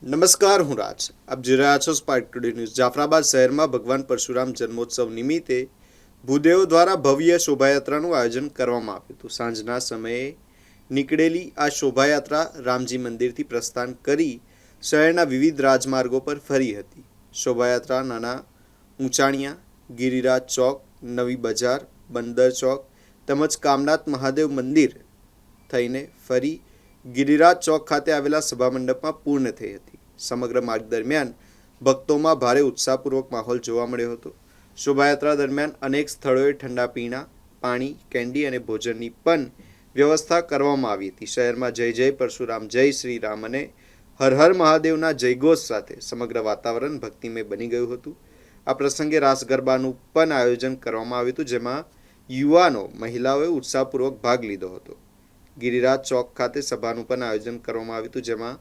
નમસ્કાર, હું રાજ. આપ જોઈ રહ્યા છો સ્પાર્ક ટુડે ન્યૂઝ. જાફરાબાદ શહેરમાં ભગવાન પરશુરામ જન્મોત્સવ નિમિત્તે ભૂદેવો દ્વારા ભવ્ય શોભાયાત્રાનું આયોજન કરવામાં આવ્યું હતું. સાંજના સમયે નીકળેલી આ શોભાયાત્રા રામજી મંદિરથી પ્રસ્થાન કરી શહેરના વિવિધ રાજમાર્ગો પર ફરી હતી. શોભાયાત્રા નાના ઊંચાણિયા, ગિરિરાજ ચોક, નવી બજાર, બંદર ચોક તેમજ કામનાથ મહાદેવ મંદિર થઈને ફરી ગિરિરાજ ચોક ખાતે આવેલા સભામંડપમાં પૂર્ણ થઈ હતી. સમગ્ર માર્ગ દરમિયાન ભક્તોમાં ભારે ઉત્સાહપૂર્વક માહોલ જોવા મળ્યો હતો. શોભાયાત્રા દરમિયાન અનેક સ્થળોએ ઠંડા પીણા, પાણી, કેન્ડી અને ભોજનની પણ વ્યવસ્થા કરવામાં આવી હતી. શહેરમાં જય જય પરશુરામ, જય શ્રી રામ અને હર હર મહાદેવના જયઘોષ સાથે સમગ્ર વાતાવરણ ભક્તિમય બની ગયું હતું. આ પ્રસંગે રાસ ગરબાનું પણ આયોજન કરવામાં આવ્યું હતું, જેમાં યુવાનો, મહિલાઓએ ઉત્સાહપૂર્વક ભાગ લીધો હતો. ગિરિરાજ ચોક ખાતે સભાનું પણ આયોજન કરવામાં આવ્યું હતું, જેમાં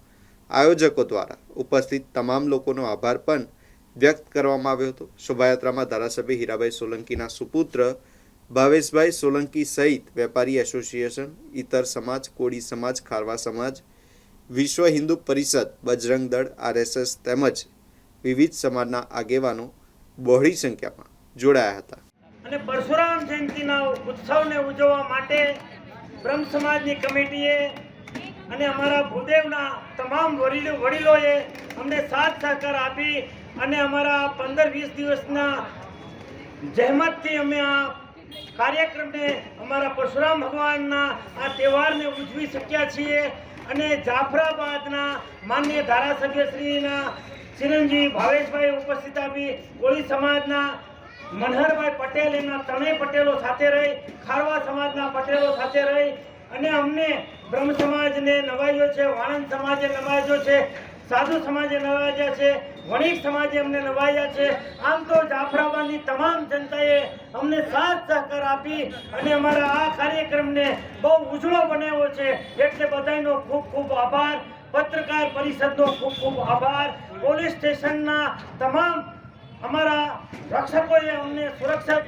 આયોજકો દ્વારા ઉપસ્થિત તમામ લોકોનો આભાર પણ વ્યક્ત કરવામાં આવ્યો હતો. શોભાયાત્રામાં ધારાસભ્ય હીરાભાઈ સોલંકીના સુપુત્ર ભાવેશભાઈ સોલંકી સહિત વેપારી એસોસિએશન, ઇતર સમાજ, કોળી સમાજ, ખારવા સમાજ, વિશ્વ હિન્દુ પરિષદ, બજરંગ દળ, RSS તેમજ વિવિધ સમાજના આગેવાનો બહોળી સંખ્યામાં જોડાયા હતા. અને પરશુરામ જયંતિના ઉત્સવને ઉજવવા માટે બ્રહ્મ સમાજની કમિટીએ અને અમારા ભૂદેવના તમામ વડીલોએ અમને સાથ સહકાર આપી અને અમારા 15-20 દિવસના જહેમતથી અમે આ કાર્યક્રમને, અમારા પરશુરામ ભગવાનના આ તહેવારને ઉજવી શક્યા છીએ. અને જાફરાબાદના માનનીય ધારાસભ્યશ્રીના ચિરંજીવી ભાવેશભાઈ ઉપસ્થિત આપી, કોળી સમાજના મનહરભાઈ પટેલ, એના ત્રણેય પટેલો સાથે રહી, ખારવા સમાજના પટેલો સાથે રહી અને અમને બ્રહ્મ સમાજને નવાજ્યો છે, વાણંદ સમાજે નવાજ્યો છે, સાધુ સમાજે નવાજ્યા છે, વણિક સમાજે અમને નવાજ્યા છે. આમ તો જાફરાબાદની તમામ જનતાએ અમને સાથ સહકાર આપી અને અમારા આ કાર્યક્રમને બહુ ઉજળો બનાવ્યો છે. એટલે બધાનો ખૂબ ખૂબ આભાર. પત્રકાર પરિષદનો ખૂબ ખૂબ આભાર. પોલીસ સ્ટેશનના તમામ અમારા રક્ષકોએ અમને સુરક્ષા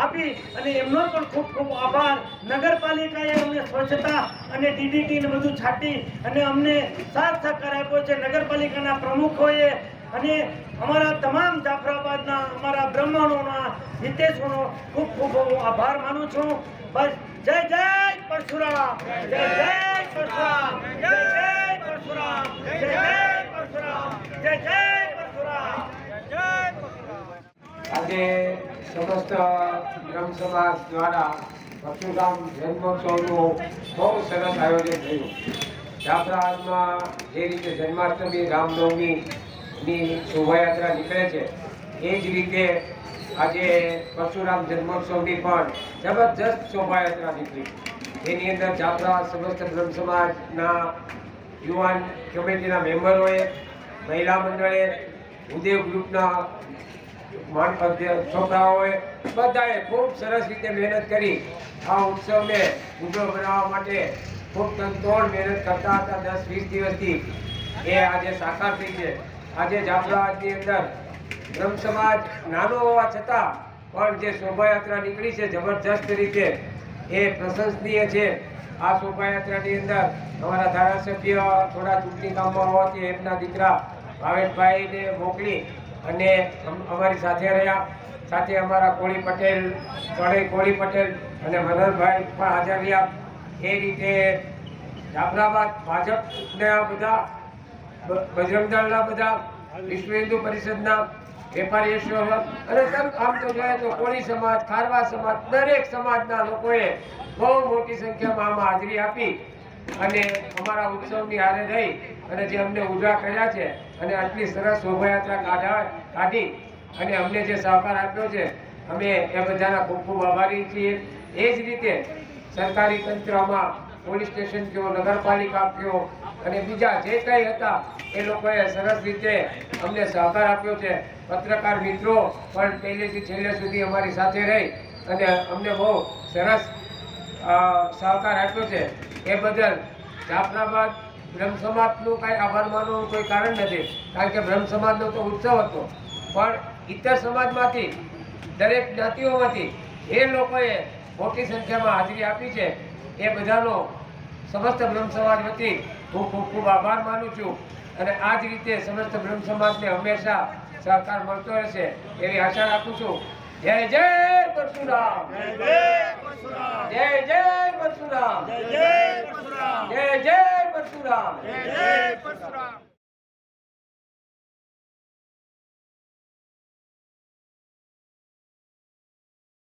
આપી અને એમનો પણ ખૂબ ખૂબ આભાર. નગરપાલિકાએ અમને સ્વચ્છતા અને DDT ને બધું છાંટી અને અમને સાથ સહકાર આપ્યો છે. નગરપાલિકાના પ્રમુખોએ અને અમારા તમામ જાફરાબાદના અમારા બ્રાહ્મણોના, હિતેશોનો ખૂબ ખૂબ હું આભાર માનું છું. બસ જય જય પરશુરામ, જય જય પરશુરામ, જય જય પરશુરામ, જય જય પરશુરામ, જય જય પરશુરામ, જય પરશુરામ. આજે સમસ્ત બ્રહ્મ સમાજ દ્વારા પરશુરામ જન્મોત્સવનું બહુ સરસ આયોજન થયું. જાફરાબાદમાં જે રીતે જન્માષ્ટમી, રામનવમીની શોભાયાત્રા નીકળે છે, એ જ રીતે આજે પરશુરામ જન્મોત્સવની પણ જબરજસ્ત શોભાયાત્રા નીકળી. એની અંદર જાફરાબાદ સમસ્ત બ્રહ્મ સમાજના યુવાન કમિટીના મેમ્બરોએ, મહિલા મંડળે, ભૂદેવ ગ્રુપના છોકરાઓએ બધાએ ખૂબ સરસ રીતે મહેનત કરી આ ઉત્સવને ઉજળો બનાવવા માટે ખૂબ તનતોડ મહેનત કરતા હતા. 10-20 દિવસથી એ આજે સાકાર થઈ છે. આજે જાફરાબાદની અંદર બ્રહ્મ સમાજ નાનો હોવા છતાં પણ જે શોભાયાત્રા નીકળી છે જબરજસ્ત રીતે, એ પ્રશંસનીય છે. આ શોભાયાત્રાની અંદર અમારા ધારાસભ્ય થોડા ચૂંટણી કામમાં હોવાથી એમના દીકરા ભાવેશભાઈને મોકલી અને અમારી સાથે રહ્યા. સાથે અમારા કોળી પટેલ, ત્રણેય કોળી પટેલ અને મનહરભાઈ પણ હાજર રહ્યા. એ રીતે જાફરાબાદ ભાજપના બધા, બજરંગ દળના બધા, વિશ્વ હિન્દુ પરિષદના, વેપારી એસોસિએશન અને આમ તો જોઈએ તો કોળી સમાજ, ખારવા સમાજ, દરેક સમાજના લોકોએ બહુ મોટી સંખ્યામાં આમાં હાજરી આપી અને અમારા ઉત્સવની હારે રહી અને જે અમને ઉજળા કર્યા છે અને આટલી સરસ શોભાયાત્રા કાઢી અને અમને જે સહકાર આપ્યો છે, અમે એ બધાના ખૂબ ખૂબ આભારી છીએ. એ જ રીતે સરકારી તંત્રમાં પોલીસ સ્ટેશન કયો, નગરપાલિકા કયો અને બીજા જે કંઈ હતા એ લોકોએ સરસ રીતે અમને સહકાર આપ્યો છે. પત્રકાર મિત્રો પણ પહેલેથી છેલ્લે સુધી અમારી સાથે રહી અને અમને બહુ સરસ સહકાર આપ્યો છે. એ બદલ જાફરાબાદ બ્રહ્મ સમાજનું કાંઈ આભાર માનવાનું કોઈ કારણ નથી, કારણ કે બ્રહ્મ સમાજનો તો ઉત્સવ હતો. પણ ઇતર સમાજમાંથી, દરેક જ્ઞાતિઓમાંથી એ લોકોએ મોટી સંખ્યામાં હાજરી આપી છે. એ બધાનો સમસ્ત બ્રહ્મ સમાજ વતી હું ખૂબ ખૂબ આભાર માનું છું. અને આ જ રીતે સમસ્ત બ્રહ્મ સમાજને હંમેશા સહકાર મળતો રહેશે એવી આશા રાખું છું. જય જય પરશુરામ, જય પરશુરામ, જય જય પરશુરામ, જય પરશુરામ, જય જય પરશુરામ. જય પરશુરામ.